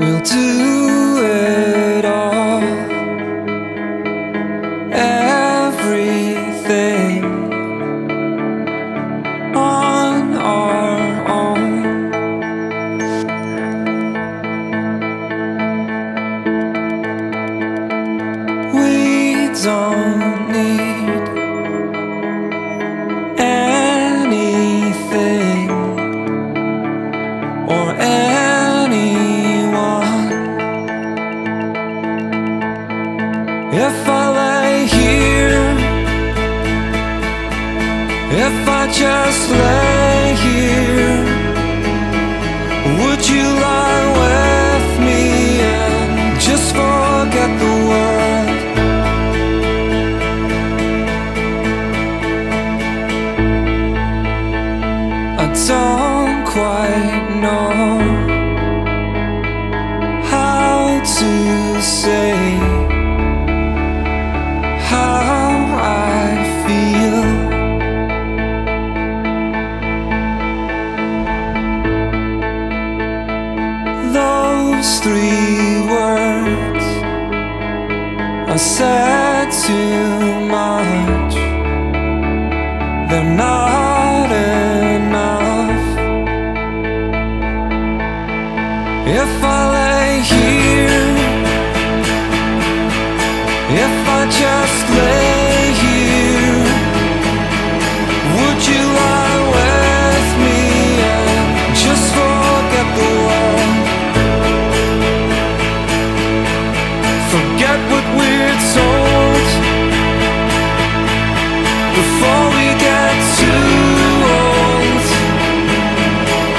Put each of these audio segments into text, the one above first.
We'll do it all, everything on our own. We don't need anything or anyone. If I lay here, if I just lay here, would you lie with me and just forget the world? I don't quite know how to say how I feel. Those 3 words are said too much. They're not enough. If I lay here, if I just lay here, would you lie with me and just forget the world? Forget what we're told before we get too old.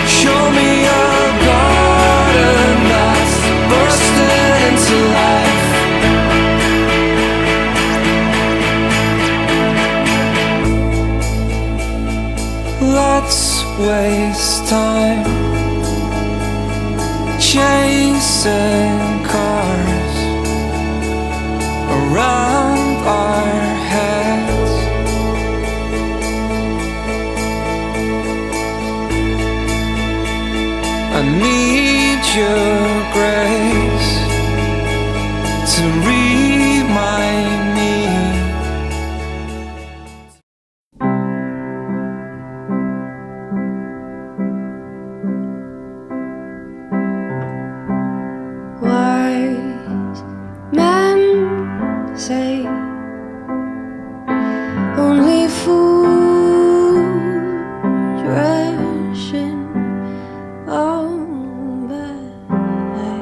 Show me a garden that's bursting into life. Let's waste time chasing cars around our heads. I need your grace to remind me. Wise men say only fools ration. Oh, but I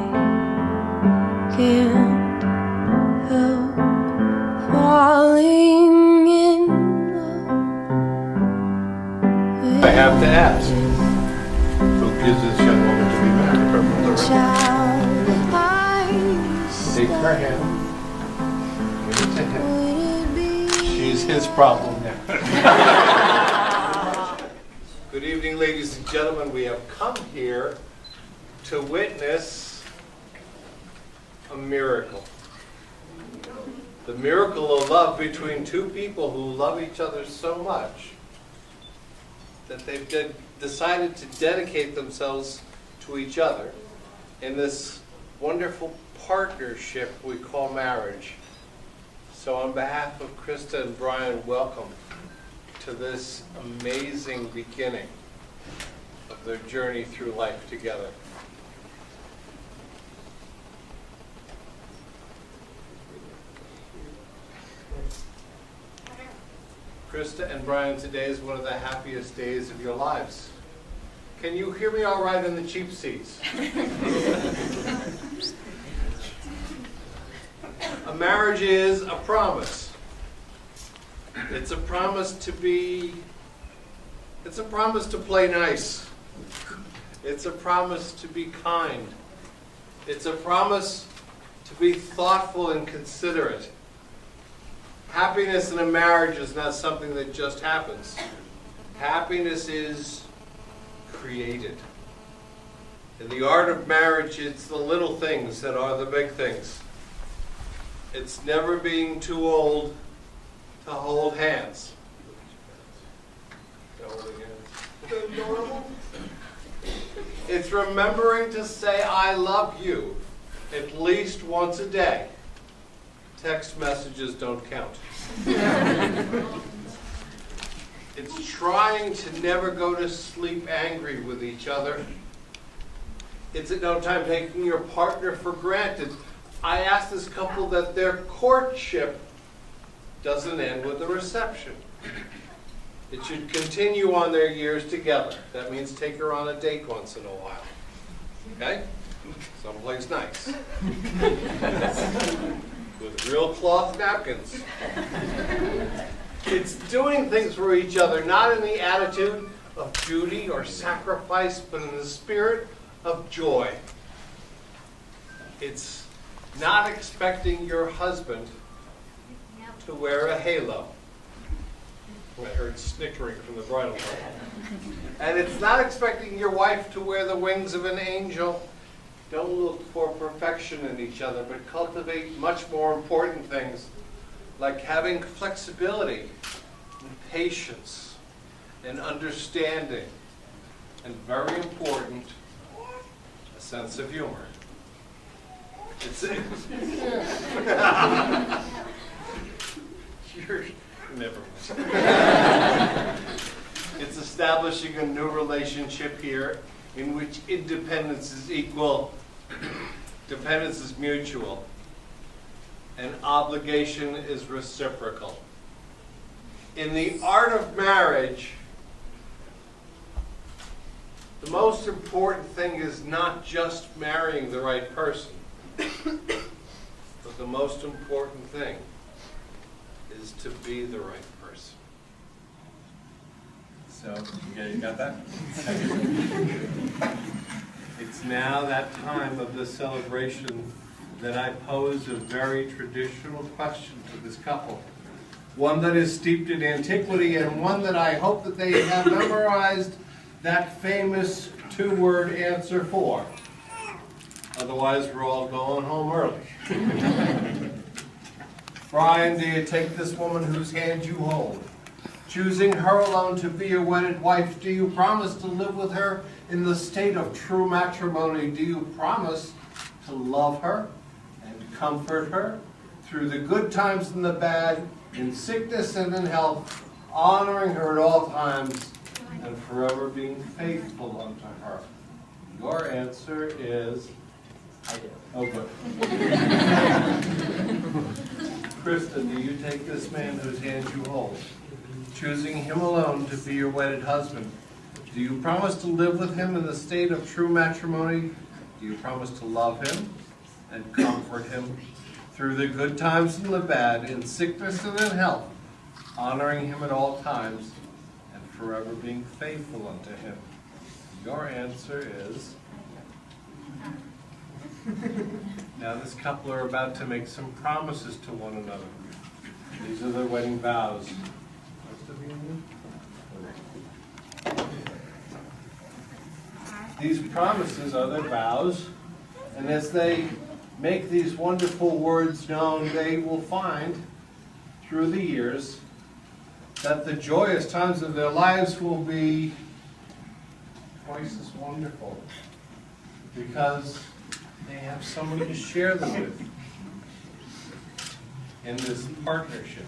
can't help falling in love with I have to ask, who gives this young woman to be married? child I Take her hand, give it to him. She's his problem now. Good evening, ladies and gentlemen. We have come here to witness a miracle. The miracle of love between 2 people who love each other so much that they've decided to dedicate themselves to each other in this wonderful partnership we call marriage. So on behalf of Krista and Brian, welcome to this amazing beginning of their journey through life together. Krista and Brian, today is one of the happiest days of your lives. Can you hear me all right in the cheap seats? A marriage is a promise. It's a promise to play nice. It's a promise to be kind. It's a promise to be thoughtful and considerate. Happiness in a marriage is not something that just happens. Happiness is created. In the art of marriage, it's the little things that are the big things. It's never being too old to hold hands. It's It's remembering to say, I love you, at least once a day. Text messages don't count. It's trying to never go to sleep angry with each other. It's at no time taking your partner for granted. I asked this couple that their courtship doesn't end with a reception. It should continue on their years together. That means take her on a date once in a while. Okay? Someplace nice. With real cloth napkins. It's doing things for each other, not in the attitude of duty or sacrifice, but in the spirit of joy. It's not expecting your husband to wear a halo. I heard snickering from the bridal couple. And it's not expecting your wife to wear the wings of an angel. Don't look for perfection in each other, but cultivate much more important things, like having flexibility and patience and understanding, and very important, a sense of humor. You're never mind. It's establishing a new relationship here in which independence is equal, dependence is mutual, and obligation is reciprocal. In the art of marriage, the most important thing is not just marrying the right person, but the most important thing is to be the right person. So, you got that? It's now that time of the celebration that I pose a very traditional question to this couple. One that is steeped in antiquity, and one that I hope that they have memorized that famous two-word answer for. Otherwise, we're all going home early. Brian, do you take this woman whose hand you hold? Choosing her alone to be your wedded wife, do you promise to live with her in the state of true matrimony? Do you promise to love her and comfort her through the good times and the bad, in sickness and in health, honoring her at all times and forever being faithful unto her? Your answer is, I do. Oh, good. Krista, do you take this man whose hand you hold, choosing him alone to be your wedded husband? Do you promise to live with him in the state of true matrimony? Do you promise to love him and comfort him through the good times and the bad, in sickness and in health, honoring him at all times and forever being faithful unto him? Your answer is... Now this couple are about to make some promises to one another. These are their wedding vows. These promises are their vows, and as they make these wonderful words known, they will find through the years that the joyous times of their lives will be twice as wonderful, because they have somebody to share them with in this partnership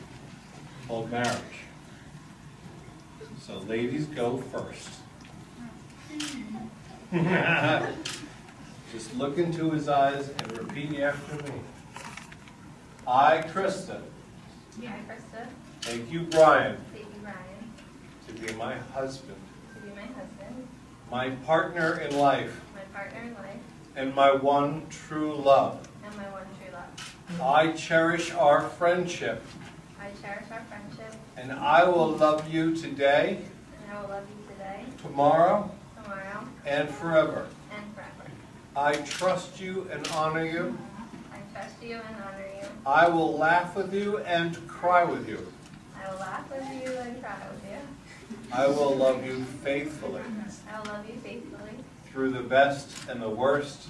called marriage. So ladies, go first. Just look into his eyes and repeat after me. I, Krista. Yeah, Krista. Take you, Brian. Take you, Brian. To be my husband. To be my husband. My partner in life. My partner in life. And my one true love. And my one true love. I cherish our friendship. I cherish our friendship. And I will love you today. And I will love you today. Tomorrow. Tomorrow. And forever. And forever. I trust you and honor you. I trust you and honor you. I will laugh with you and cry with you. I will laugh with you and cry with you. I will love you faithfully. I will love you faithfully. Through the best and the worst.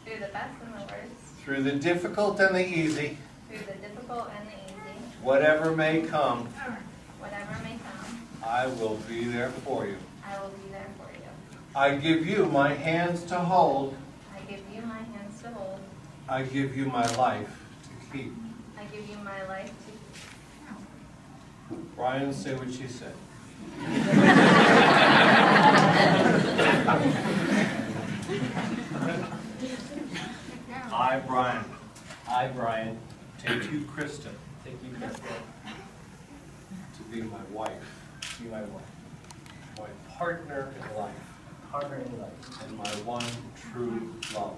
Through the best and the worst. Through the difficult and the easy. Through the difficult and the easy. Whatever may come. Whatever may come. I will be there for you. I will be there for you. I give you my hands to hold. I give you my hands to hold. I give you my life to keep. I give you my life to Brian, say what she said. I, Brian, take you, Krista, to be my wife, my partner in life, and my one true love.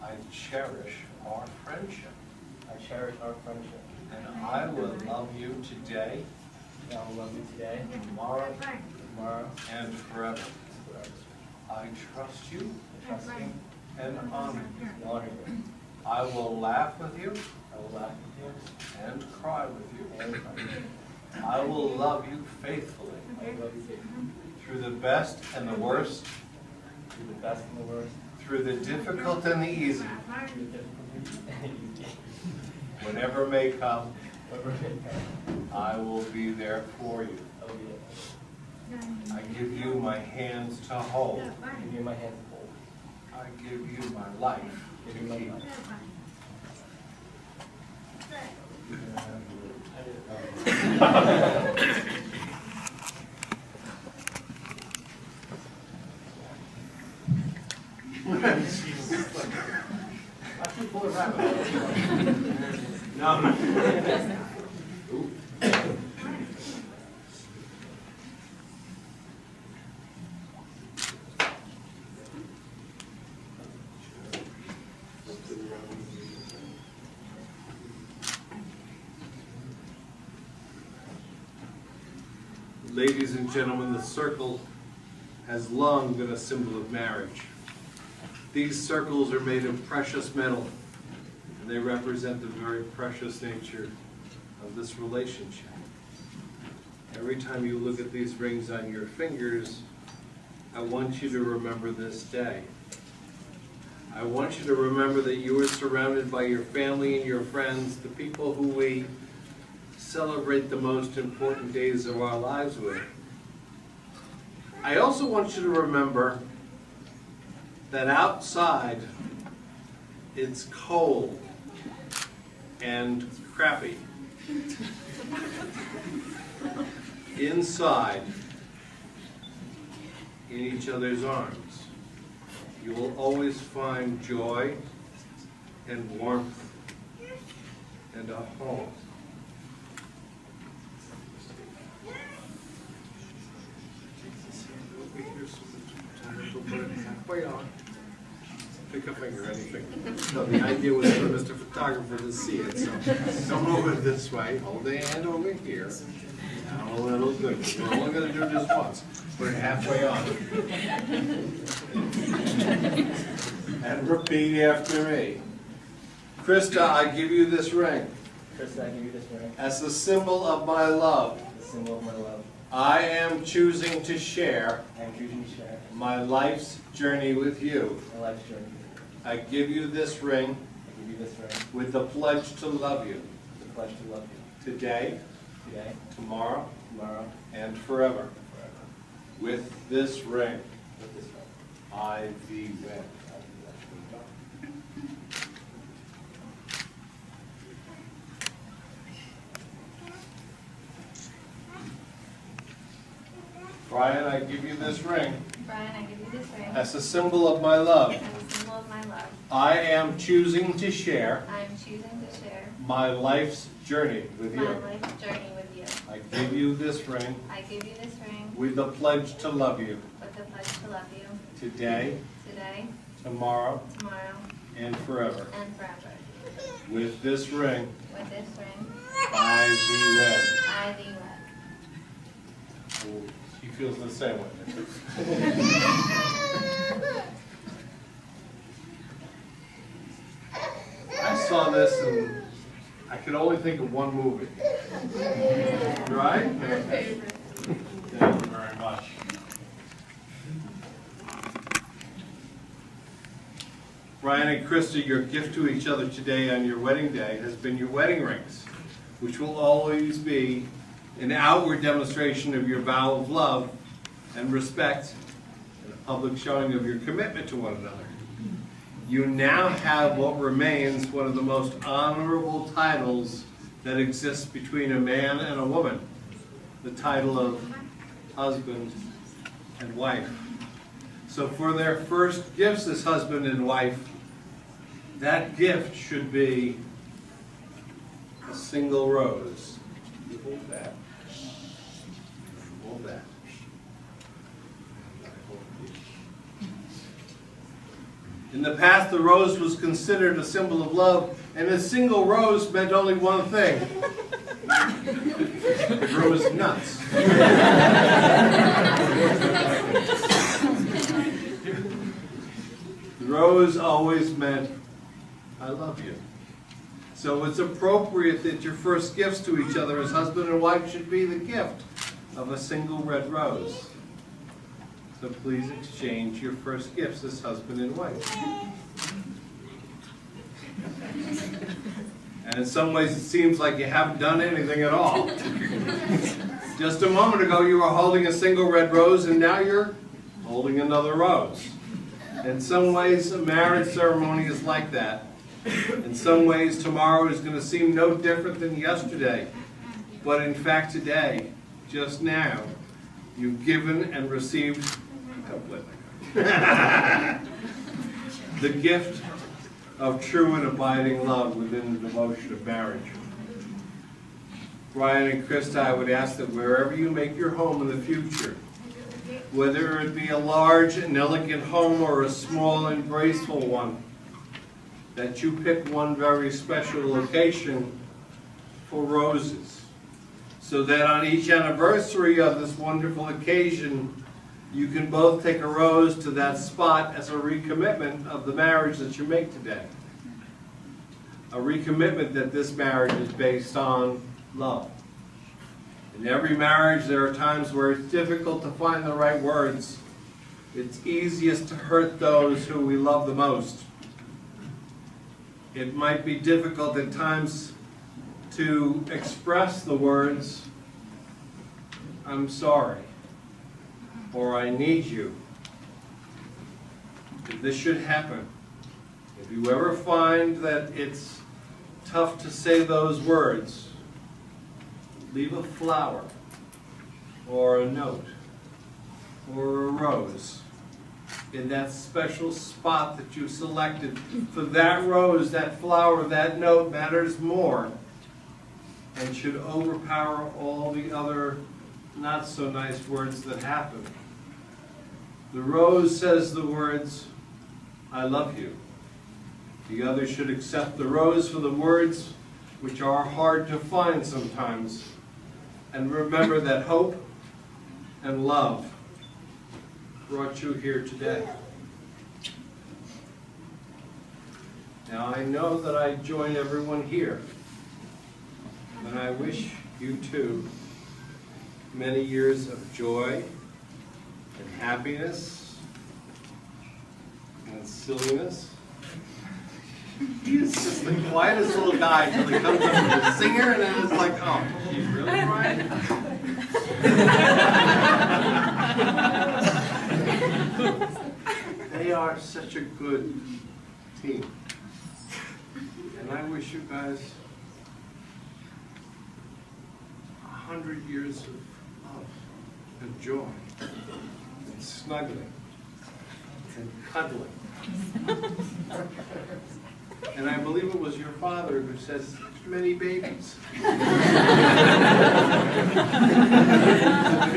I cherish our friendship, and I will love you today, tomorrow, and forever. I trust you and honor you. I will laugh with you and cry with you. I will love you faithfully through the best and the worst, through the difficult and the easy, whatever may come. I will be there for you. I give you my hands to hold. I give you my life to keep. No. Ladies and gentlemen, the circle has long been a symbol of marriage. These circles are made of precious metal, and they represent the very precious nature of this relationship. Every time you look at these rings on your fingers, I want you to remember this day. I want you to remember that you are surrounded by your family and your friends, the people who we celebrate the most important days of our lives with. I also want you to remember that outside it's cold and crappy. Inside, in each other's arms, you will always find joy and warmth and a home. Halfway on. Pick a finger, anything. No, the idea was for Mr. Photographer to see it, so don't move it this way. Hold the hand over here. Now a little good. We're only going to do this once. Put it halfway on. And repeat after me. Krista, I give you this ring. As a symbol of my love. I am choosing to share my life's journey with you. I give you this ring with the pledge to love you. Today, tomorrow, and forever. With this ring, I thee wed. Brian, I give you this ring. Brian, I give you this ring. As a symbol of my love. As a symbol of my love. I am choosing to share. I am choosing to share my life's journey with you. my life's journey with you. I give you this ring. I give you this ring With the pledge to love you. with the pledge to love you Today, today, tomorrow, tomorrow, and forever. and forever. With this ring, With this ring, I thee wed. I thee wed. Oh, she feels the same way. I saw this and I could only think of one movie. Right? Okay. Thank you very much. Brian and Krista, your gift to each other today on your wedding day has been your wedding rings, which will always be an outward demonstration of your vow of love and respect and a public showing of your commitment to one another. You now have what remains one of the most honorable titles that exists between a man and a woman, the title of husband and wife. So for their first gifts as husband and wife, that gift should be a single rose. You hold that. Hold that. In the past, the rose was considered a symbol of love, and a single rose meant only one thing. It was nuts. The rose always meant, I love you. So it's appropriate that your first gifts to each other as husband and wife should be the gift of a single red rose. So please exchange your first gifts as husband and wife. And in some ways it seems like you haven't done anything at all. Just a moment ago you were holding a single red rose, and now you're holding another rose. In some ways a marriage ceremony is like that. In some ways tomorrow is going to seem no different than yesterday. But in fact today, just now, you've given and received the gift of true and abiding love within the devotion of marriage. Brian and Krista, I would ask that wherever you make your home in the future, whether it be a large and elegant home or a small and graceful one, that you pick one very special location for roses, so that on each anniversary of this wonderful occasion, you can both take a rose to that spot as a recommitment of the marriage that you make today. A recommitment that this marriage is based on love. In every marriage, there are times where it's difficult to find the right words. It's easiest to hurt those who we love the most. It might be difficult at times to express the words, I'm sorry, or I need you. If this should happen, if you ever find that it's tough to say those words, leave a flower, or a note, or a rose in that special spot that you selected. For that rose, that flower, that note matters more and should overpower all the other not so nice words that happen. The rose says the words, I love you. The other should accept the rose for the words which are hard to find sometimes, and remember that hope and love brought you here today. Now I know that I join everyone here, and I wish you too many years of joy and happiness and silliness. He's just the quietest little guy until he comes up with a singer, and then it's like, oh, he's really Brian? They are such a good team. And I wish you guys 100 years of love and joy and snuggling and cuddling. And I believe it was your father who says, many babies. The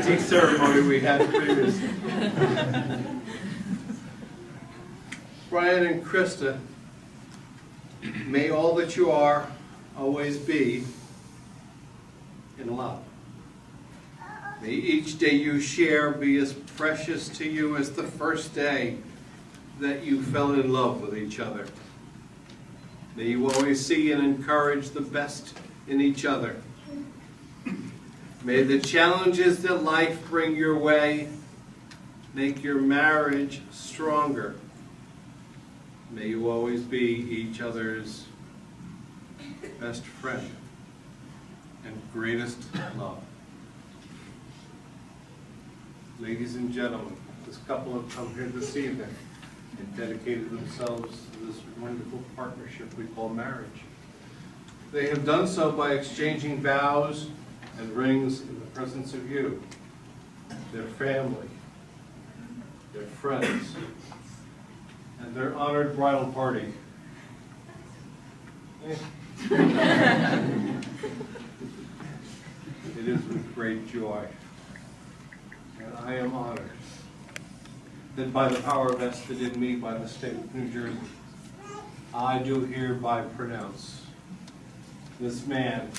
tea ceremony we had previously. Brian and Krista, may all that you are always be in love. May each day you share be as precious to you as the first day that you fell in love with each other. May you always see and encourage the best in each other. May the challenges that life bring your way make your marriage stronger. May you always be each other's best friend and greatest love. Ladies and gentlemen, This couple have come here this evening and dedicated themselves to this wonderful partnership we call marriage. They have done so by exchanging vows and rings in the presence of you, their family, their friends, and their honored bridal party. It is with great joy, and I am honored that by the power vested in me by the state of New Jersey, I do hereby pronounce this man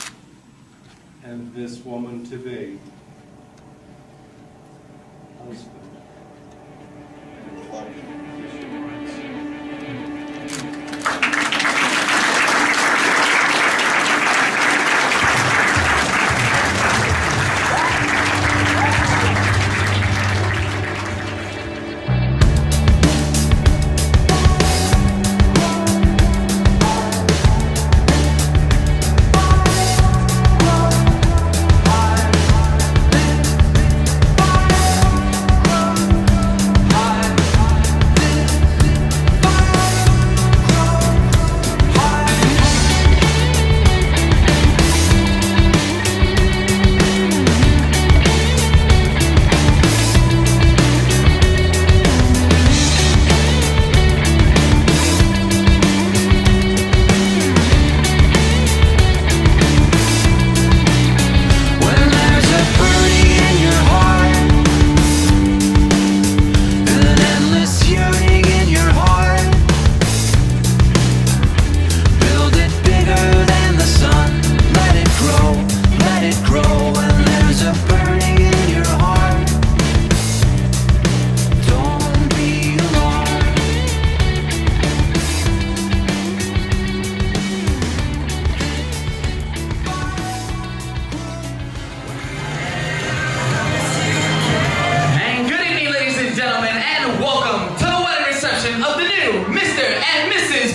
and this woman to be husband and wife.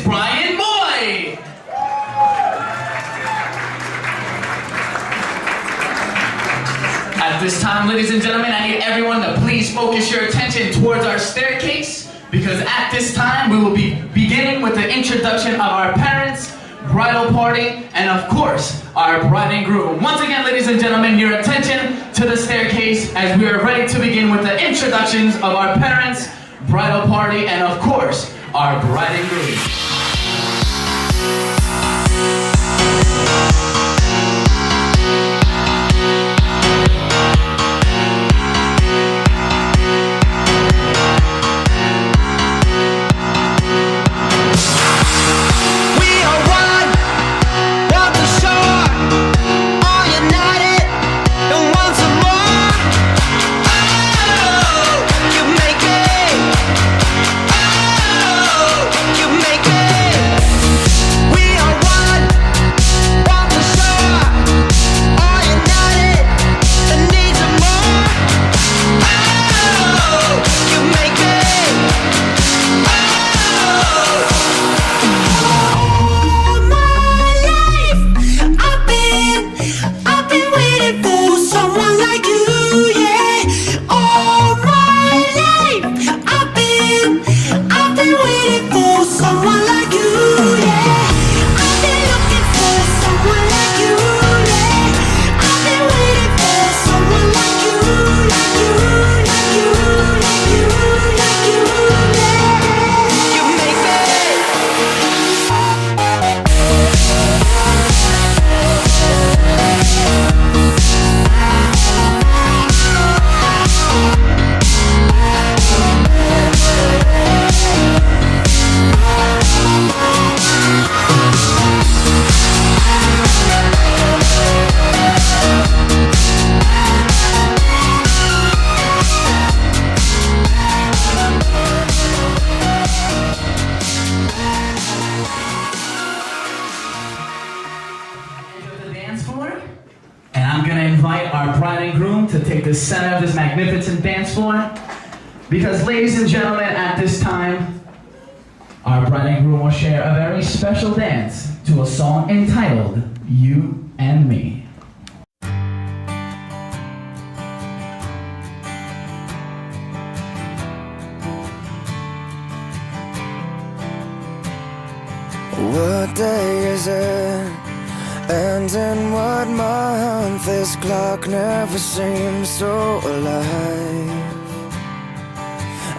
Brian Moy. At this time, ladies and gentlemen, I need everyone to please focus your attention towards our staircase, because at this time we will be beginning with the introduction of our parents, bridal party, and of course, our bride and groom. Once again, ladies and gentlemen, your attention to the staircase as we are ready to begin with the introductions of our parents, bridal party, and of course, our bride and groom. And I'm going to invite our bride and groom to take the center of this magnificent dance floor, because ladies and gentlemen, at this time, our bride and groom will share a very special dance to a song entitled You and Me. What day is it? And in what month? This clock never seems so alive.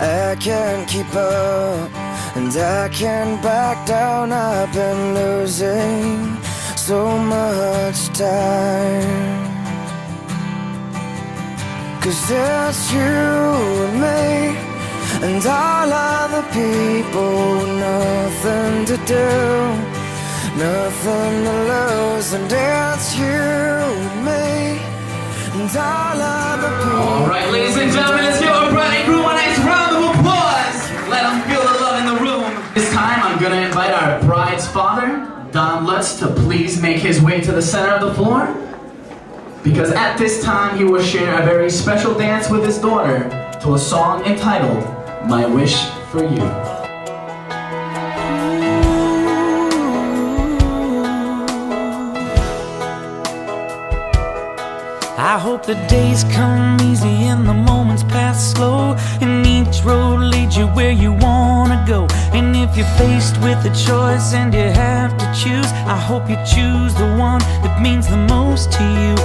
I can't keep up, and I can't back down. I've been losing so much time. 'Cause it's you and me, and all other people with nothing to do, nothing to lose. And it's you and me, and all other people. All right, ladies and gentlemen, let's give our bride and groom a nice round of applause. Let them feel the love in the room. This time, I'm gonna invite our bride's father, Don Lutz, to please make his way to the center of the floor, because at this time, he will share a very special dance with his daughter to a song entitled My Wish for You. I hope the days come easy and the moments pass slow, and each road leads you where you wanna go. And if you're faced with a choice and you have to choose, I hope you choose the one that means the most to you.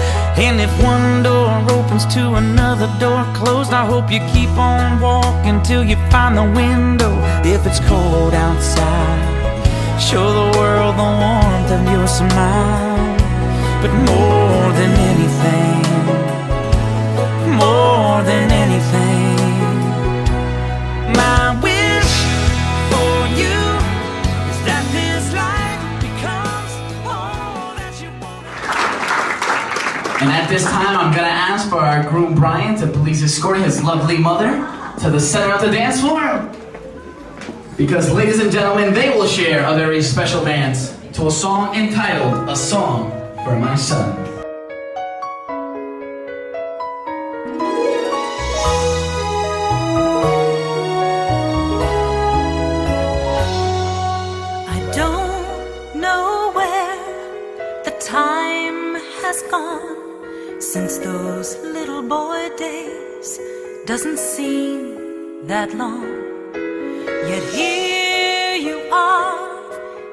And if one door opens to another door closed, I hope you keep on walking till you find the window. If it's cold outside, show the world the warmth of your smile. But more than anything, more than anything, my wish for you is that this life becomes all that you want. And at this time, I'm gonna ask for our groom Brian to please escort his lovely mother to the center of the dance floor, because, ladies and gentlemen, they will share a very special dance to a song entitled A Song for My Son. I don't know where the time has gone since those little boy days. Doesn't seem that long, yet here you are,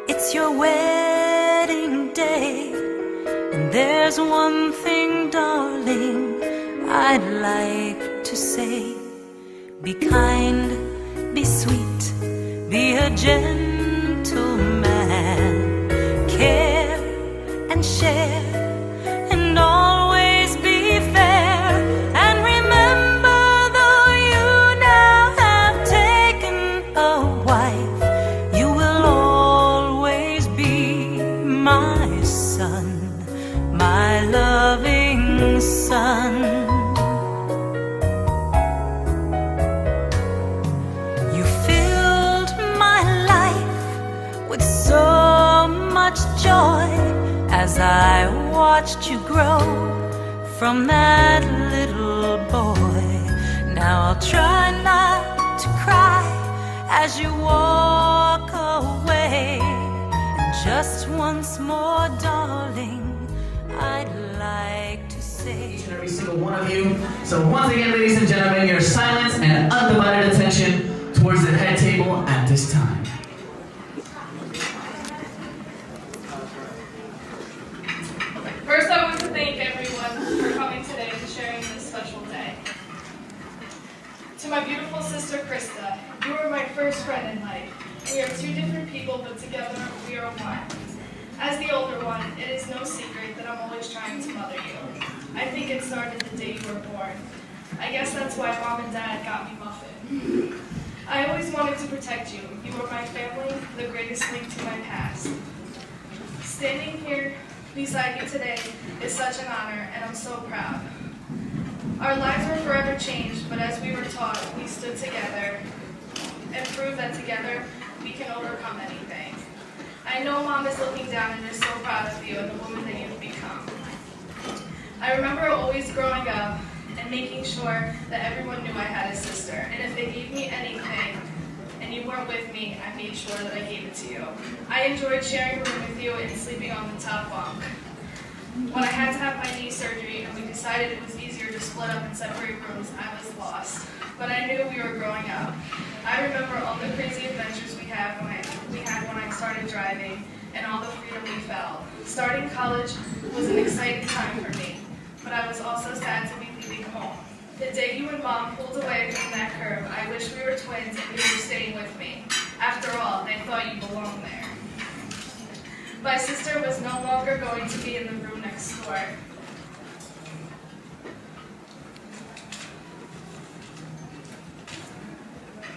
it's your wedding day. And there's one thing, darling, I'd like to say. Be kind, be sweet, be a gentleman. Care and share, and always be fair. And remember, though you now have taken a wife, you will always be my son, my loving son. You filled my life with so much joy as I watched you grow from that little boy. Now I'll try not to cry as you walk away. And just once more, darling, I'd like to say Each and every single one of you. So once again, ladies and gentlemen, your silence and undivided attention towards the head table at this time. First, I want to thank everyone for coming today and sharing this special day. To my beautiful sister Krista, you were my first friend in life. We are two different people, but together we are one. As the older one, it is no secret that I'm always trying to mother you. I think it started the day you were born. I guess that's why Mom and Dad got me Muffin. I always wanted to protect you. You were my family, the greatest link to my past. Standing here beside you today is such an honor, and I'm so proud. Our lives were forever changed, but as we were taught, we stood together and proved that together we can overcome anything. I know Mom is looking down and is so proud of you and the woman that you've become. I remember always growing up and making sure that everyone knew I had a sister, and if they gave me anything and you weren't with me, I made sure that I gave it to you. I enjoyed sharing a room with you and sleeping on the top bunk. When I had to have my knee surgery and we decided it was easier to split up and separate rooms, I was lost. But I knew we were growing up. I remember all the crazy adventures we had when I started driving and all the freedom we felt. Starting college was an exciting time for me, but I was also sad to be leaving home. The day you and Mom pulled away from that curve, I wish we were twins and you were staying with me. After all, they thought you belonged there. My sister was no longer going to be in the room next door.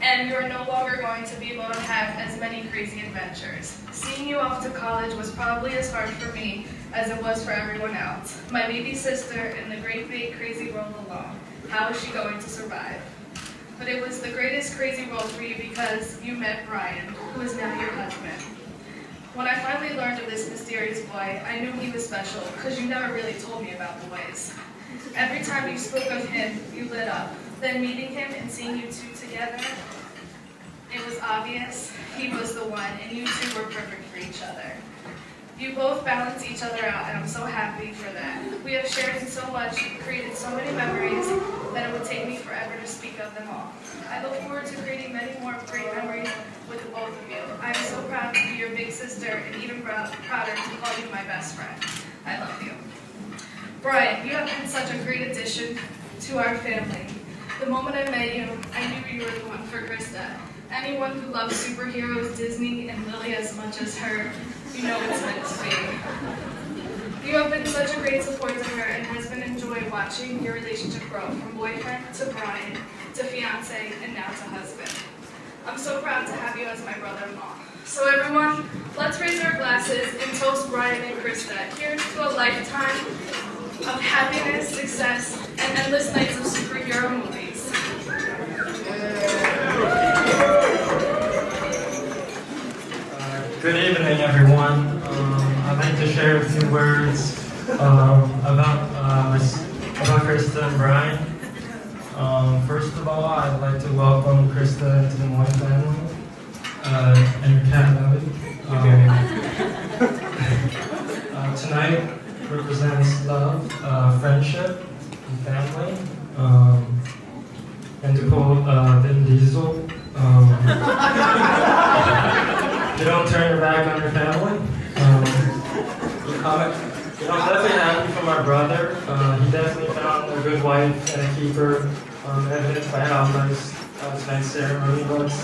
And you're no longer going to be able to have as many crazy adventures. Seeing you off to college was probably as hard for me as it was for everyone else. My baby sister in the great big crazy world alone. How is she going to survive? But it was the greatest crazy world for you because you met Brian, who is now your husband. When I finally learned of this mysterious boy, I knew he was special because you never really told me about boys. Every time you spoke of him, you lit up. Then meeting him and seeing you two together, it was obvious he was the one, and you two were perfect for each other. You both balance each other out, and I'm so happy for that. We have shared so much, created so many memories, that it would take me forever to speak of them all. I look forward to creating many more great memories with the both of you. I am so proud to be your big sister, and even prouder to call you my best friend. I love you. Brian, you have been such a great addition to our family. The moment I met you, I knew you were the one for Krista. Anyone who loves superheroes, Disney, and Lily as much as her, you know it's meant to be. You have been such a great support to her and has been enjoying watching your relationship grow from boyfriend to Brian to fiance and now to husband. I'm so proud to have you as my brother-in-law. So everyone, let's raise our glasses and toast Brian and Krista. Here's to a lifetime of happiness, success, and endless nights of superhero movies. Good evening, everyone. I'd like to share a few words about Krista and Brian. First of all, I'd like to welcome Krista into the Moy family and your cat Lily. Tonight represents love, friendship, and family. And to quote Vin Diesel, you don't turn your back on your family. I'm definitely happy for my brother. He definitely found a good wife and a keeper, evidenced by how nice tonight's ceremony was,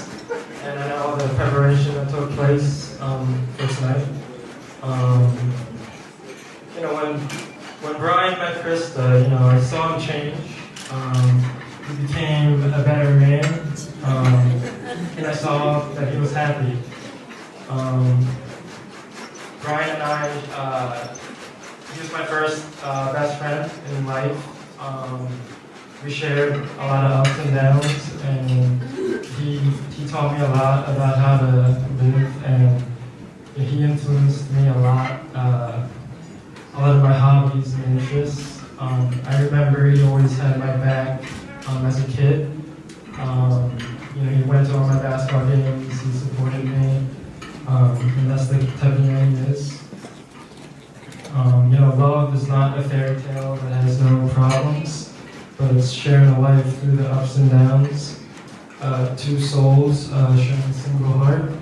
and I know all the preparation that took place for tonight. When Brian met Krista, I saw him change. He became a better man, and I saw that he was happy. Brian and I, he was my first best friend in life. We shared a lot of ups and downs, and he taught me a lot about how to live, and he influenced me a lot of my hobbies and interests. I remember he always had my back as a kid. He went to all my basketball games, he supported me. And that's the type of man he is. Love is not a fairy tale that has no problems, but it's sharing a life through the ups and downs. Two souls sharing a single heart.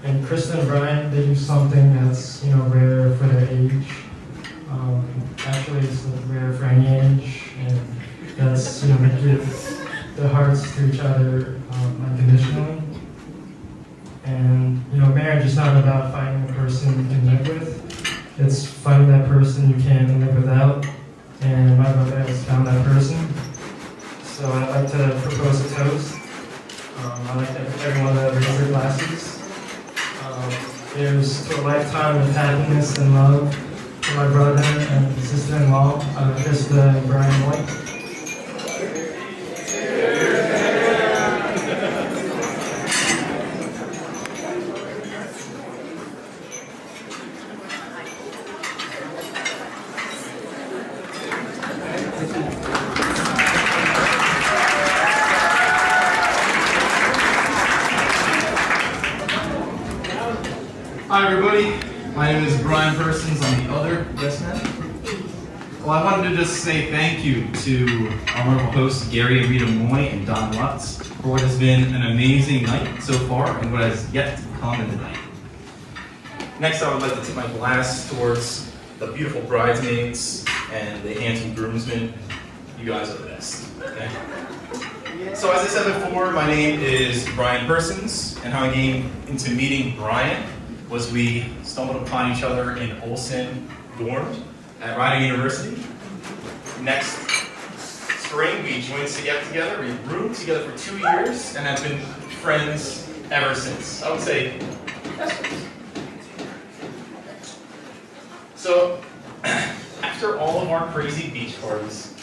And Krista and Brian, they do something that's rare for their age. Actually, it's rare for any age, and that's they give their hearts to each other unconditionally. And marriage is not about finding a person you can live with. It's finding that person you can't live without. And my brother has found that person. So I'd like to propose a toast. I'd like everyone to raise their glasses. Here's to a lifetime of happiness and love for my brother and sister-in-law, Krista and Brian Moy. Hi everybody, my name is Brian Persons, I'm the other yes man. Well, I wanted to just say thank you to our wonderful hosts, Gary and Rita Moy and Don Lutz, for for what has been an amazing night so far and what has yet to come in the night. Next, I would like to tip my glass towards the beautiful bridesmaids and the handsome groomsmen. You guys are the best. Okay? So as I said before, my name is Brian Persons, and how I came into meeting Brian was we stumbled upon each other in Olson dorm at Rider University. Next spring, we joined together. We roomed together for 2 years and have been friends ever since. I would say best friends. So, after all of our crazy beach parties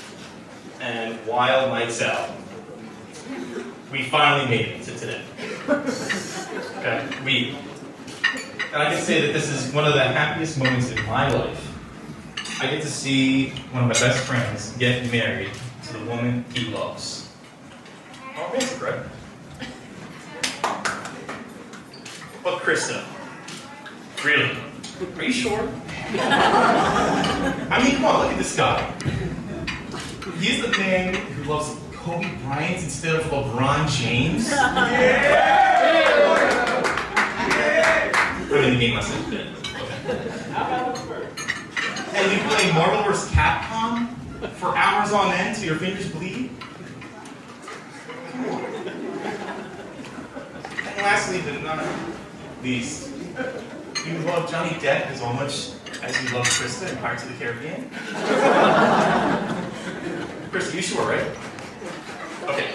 and wild nights out, we finally made it to today. Okay, and I can say that this is one of the happiest moments in my life. I get to see one of my best friends get married to the woman he loves. Oh, romantic, right? But Krista, really? Are you sure? I mean, come on, look at this guy. He's the man who loves Kobe Bryant instead of LeBron James. I'm in the game myself. Okay. And you play Marvel vs. Capcom for hours on end till your fingers bleed? Come on. And lastly, but not least, you love Johnny Depp as much as you love Krista in Pirates of the Caribbean? Krista, you sure, right? Okay.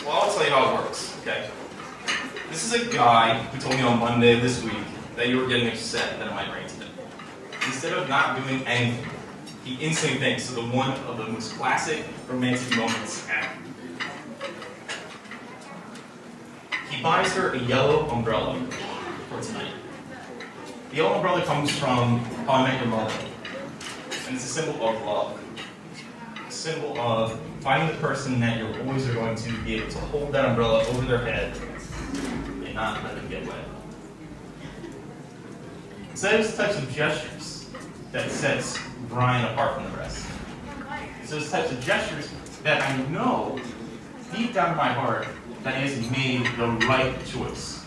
Well, I'll tell you how it works, okay? This is a guy who told me on Monday of this week that you were getting upset that it might rain today. Instead of not doing anything, he instantly thinks of one of the most classic romantic moments ever. He buys her a yellow umbrella for tonight. The yellow umbrella comes from How I Met Your Mother, and it's a symbol of love. A symbol of finding the person that you're always going to be able to hold that umbrella over their head and not let them get wet. So those types of gestures that sets Brian apart from the rest. It's those types of gestures that I know deep down in my heart that he has made the right choice.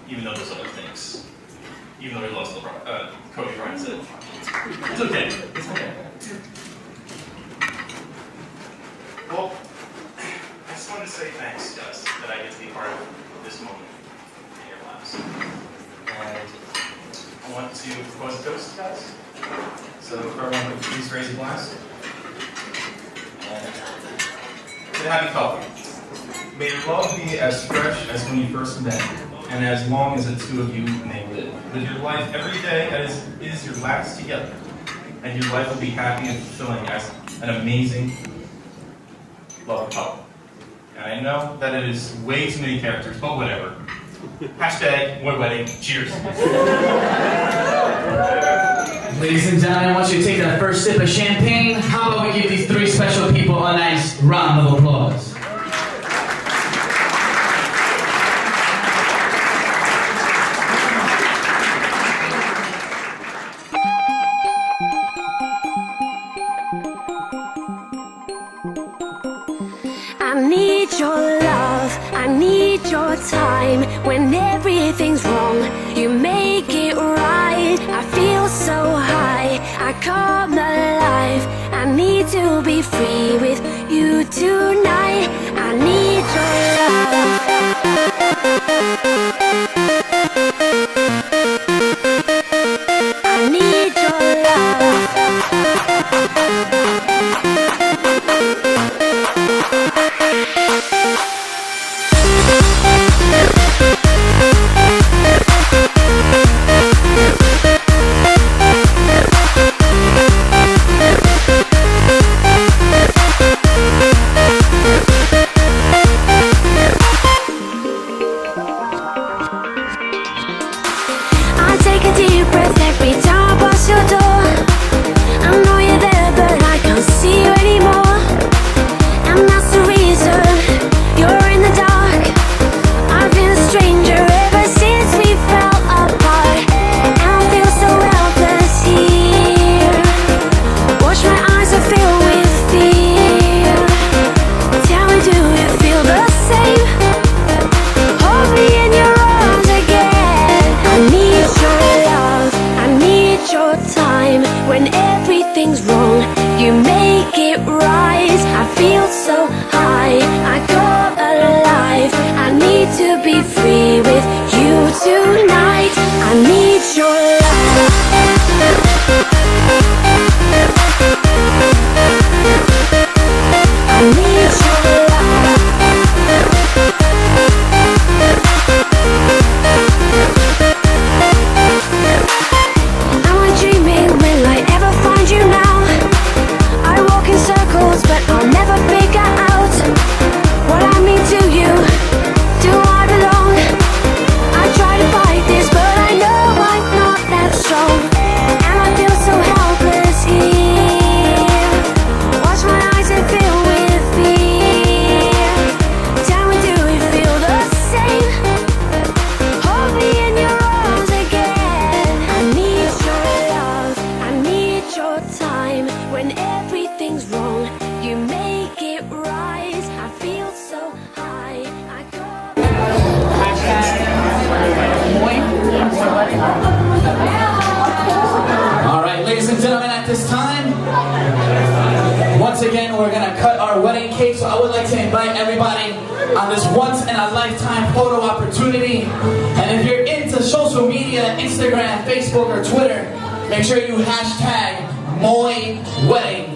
Even though there's other things. Even though he lost Kobe Bryant said it. It's okay. It's okay. Well, I just wanted to say thanks, guys, that I get to be part of this moment in your lives. And I want to propose a toast, guys. So everyone, please raise a glass. And to the happy couple. May your love be as fresh as when you first met, and as long as the two of you may live. That your life every day is your last together, and your life will be happy and fulfilling as an amazing loving couple. And I know that it is way too many characters, but whatever. Hashtag one wedding. Cheers. Ladies and gentlemen, I want you to take that first sip of champagne. How about we give these three special people a nice round of applause? I need your love, I need your time. When everything's wrong, you make it right. I feel so high, I come alive. I need to be free with you tonight. I need your love. I need your love. you make it right. I feel so high, I come alive. I need to be free with you tonight. I need your love. I need your love. Am I dreaming? Will I ever find you now? I walk in circles, but I'll never figure out what I mean to you. Do I belong? I try to fight this, but I know I'm not that strong. And I feel so helpless here. Watch my eyes and fill with fear. Tell me, do it feel the same? Hold me in your arms again. I need your love, I need your time. When everything's wrong, you make it right. I feel so high, I go. All right, ladies and gentlemen, at this time, once again, we're gonna cut our wedding cake. So I would like to invite everybody on this once-in-a-lifetime photo opportunity. And if you're into social media, Instagram, Facebook, or Twitter, make sure you hashtag Moy Wedding.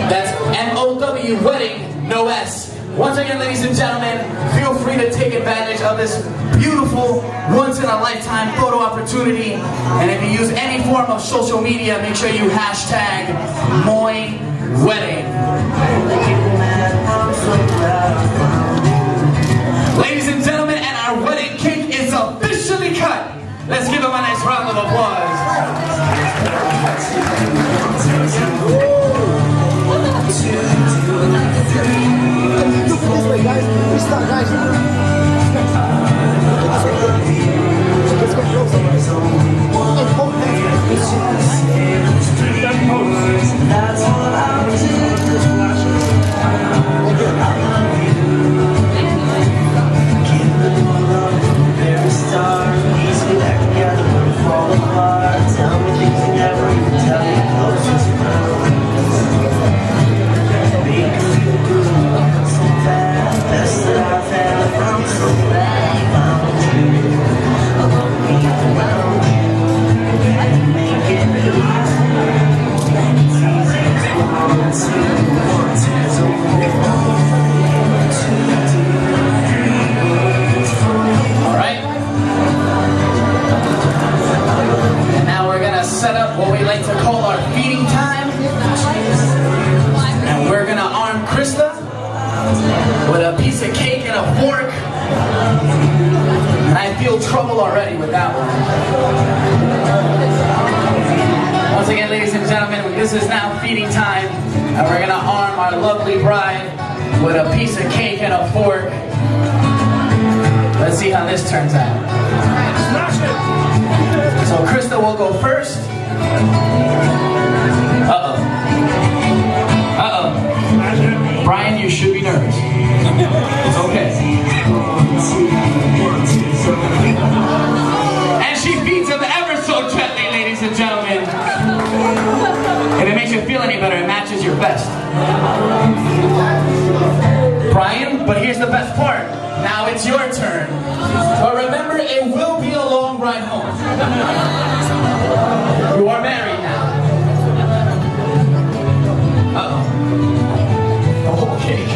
That's M-O-W Wedding, no S. Once again, ladies and gentlemen, feel free to take advantage of this beautiful once-in-a-lifetime photo opportunity. And if you use any form of social media, make sure you hashtag Moy Wedding. Ladies and gentlemen, and our wedding cake is officially cut. Let's give them a nice round of applause. This way, guys. We start, guys. Let's go closer. And hold That's all I'll Tell me things you never even tell me closest friends. Because you do so bad, best that I've ever from so bad. Found you, along me around you, and make it right. It's easy to want to, so All right. And now we're gonna set up what we like to call our feeding time. And we're gonna arm Krista with a piece of cake and a fork. And I feel trouble already with that one. Once again, ladies and gentlemen, this is now feeding time. And we're gonna arm our lovely bride with a piece of cake and a fork. Let's see how this turns out. So Krista will go first. Uh-oh. Uh-oh. Brian, you should be nervous. It's okay. And she feeds him ever so gently, ladies and gentlemen. If it makes you feel any better, it matches your vest. Brian, but here's the best part. Now it's your turn. But remember, it will be a long ride home. You are married now. Uh-oh. The whole cake.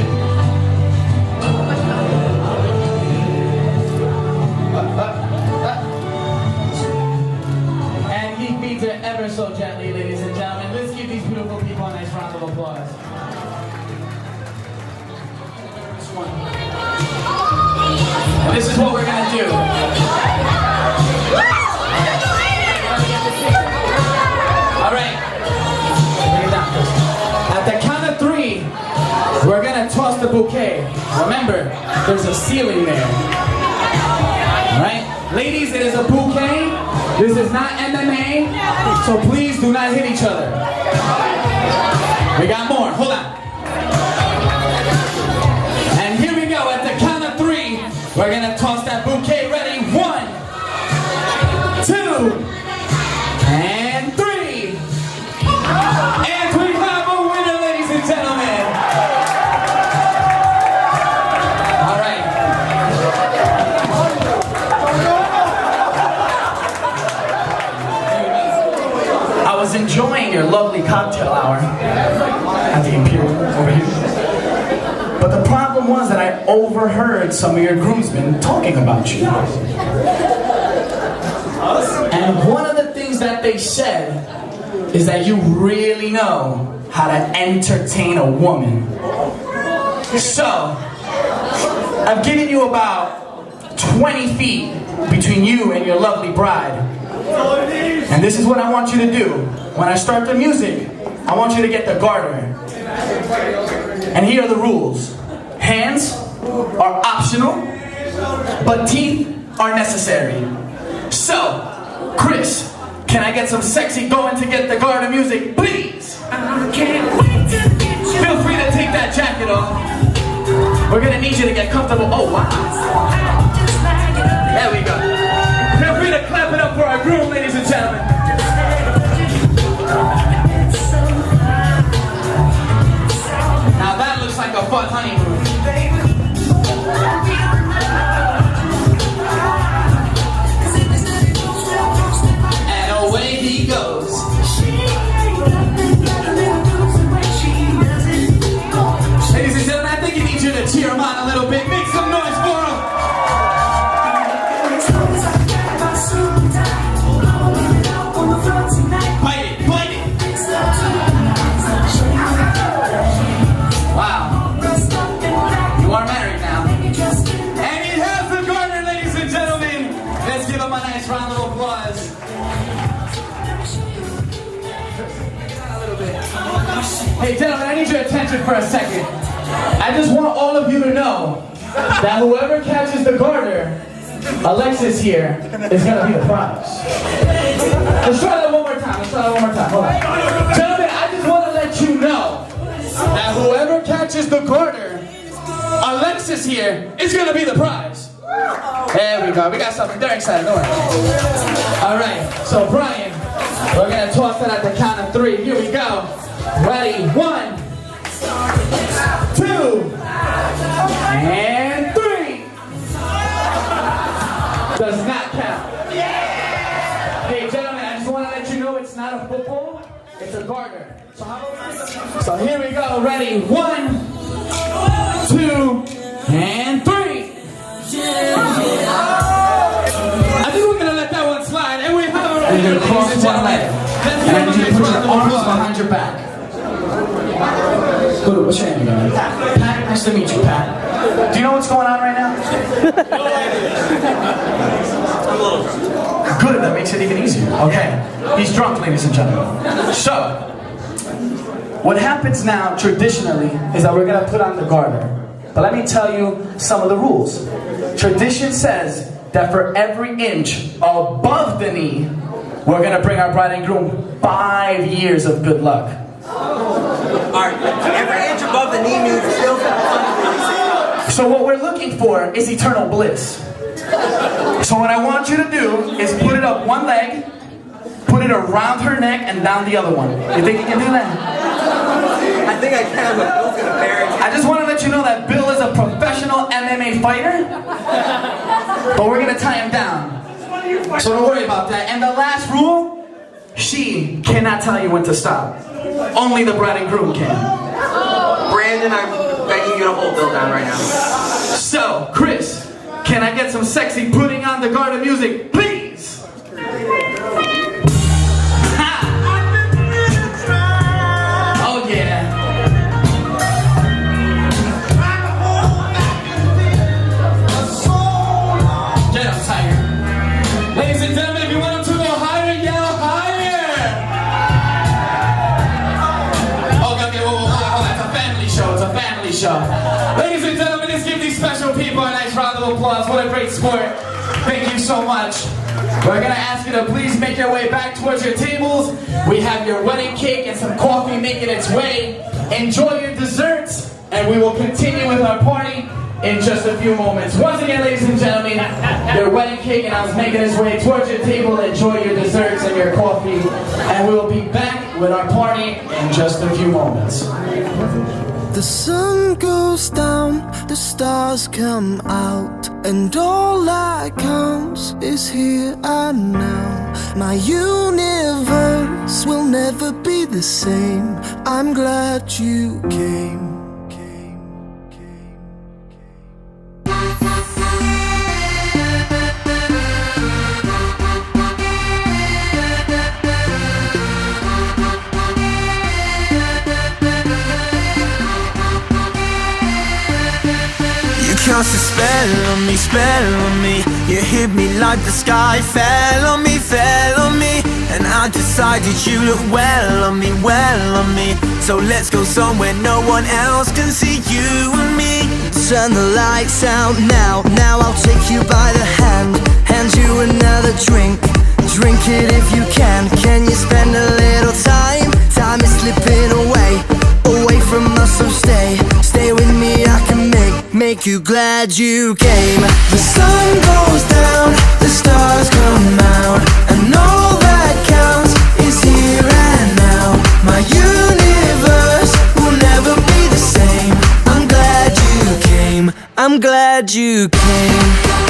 And he feeds her ever so gently, ladies and gentlemen. Let's give these beautiful people a nice round of applause. And this is what we're gonna do. All right. Bring it down, Chris. At the count of 3, we're gonna toss the bouquet. Remember, there's a ceiling there. All right, ladies, it is a bouquet. This is not MMA, so please do not hit each other. We got more. Hold on. And here we go. At the count of 3, we're gonna toss that bouquet. Ready? 1, 2, and 3. And we have a winner. enjoying your lovely cocktail hour at the Imperial over here. But the problem was that I overheard some of your groomsmen talking about you. And one of the things that they said is that you really know how to entertain a woman. So, I've given you about 20 feet between you and your lovely bride. And this is what I want you to do. When I start the music, I want you to get the garter. And here are the rules. Hands are optional, but teeth are necessary. So, Chris, can I get some sexy going to get the garter music, please? I can't wait to get you. Feel free to take that jacket off. We're gonna need you to get comfortable. Oh, wow. There we go. Feel free to clap it up for our groom, ladies and gentlemen. Now that looks like a fun honeymoon. And away he goes. Ladies and gentlemen, I think he needs you to cheer him on a little bit. Make some noise for him. Bite it, bite it. Wow. You are married now. And he has the garter, ladies and gentlemen. Let's give him a nice round of applause. A little bit. Hey, gentlemen, I need your attention for a second. I just want all of you to know that whoever catches the garter, Alexis here, is going to be the prize. Let's try that one more time. Hold on. Gentlemen, I just want to let you know that whoever catches the garter, Alexis here, is going to be the prize. There we go. We got something. They're excited. Don't worry. All right. So, Brian, we're going to toss that at the count of 3. Here we go. Ready? 1, 2, and 3. Does not count. Hey, gentlemen, I just want to let you know it's not a football, it's a garter. So here we go. Ready? 1, 2, and 3. I think we're gonna let that one slide, and we have our. You're gonna cross one leg, and I need you to put your arms behind your back. Good. What's your name, guys? Pat. Nice to meet you, Pat. Do you know what's going on right now? I'm a little drunk. Good. That makes it even easier. Okay. He's drunk, ladies and gentlemen. So, what happens now, traditionally, is that we're going to put on the garter. But let me tell you some of the rules. Tradition says that for every inch above the knee, we're going to bring our bride and groom 5 years of good luck. Alright, every inch above the knee means still So what we're looking for is eternal bliss. So what I want you to do is put it up one leg, put it around her neck, and down the other one. You think you can do that? I think I can, but Bill's gonna bury me. I just want to let you know that Bill is a professional MMA fighter, but we're going to tie him down. So don't worry about that. And the last rule, she cannot tell you when to stop. Only the bride and groom can. Brandon, I'm begging you to hold Bill down right now. So, Chris, can I get some sexy putting on the garter music, please? Ha! Oh yeah. Get up, Tiger. Ladies and gentlemen, if you want him to go higher, yell higher. Okay, whoa, it's a family show. It's a family show. Ladies and gentlemen, let's give these special people a nice round of applause. What a great sport. Thank you so much. We're going to ask you to please make your way back towards your tables. We have your wedding cake and some coffee making its way. Enjoy your desserts, and we will continue with our party in just a few moments. Once again, ladies and gentlemen, your wedding cake and I was making its way towards your table. Enjoy your desserts and your coffee, and we will be back with our party in just a few moments. The sun goes down, the stars come out, and all that counts is here and now. My universe will never be the same. I'm glad you came. Cast a spell on me. You hit me like the sky fell on me, and I decided you look well on me, So let's go somewhere no one else can see you and me. Turn the lights out now. Now I'll take you by the hand, hand you another drink. Drink it if you can. Can you spend a little time? Time is slipping away, away from us, so stay with me. I can make you glad you came. The sun goes down, the stars come out, and all that counts is here and now. My universe will never be the same. I'm glad you came. I'm glad you came.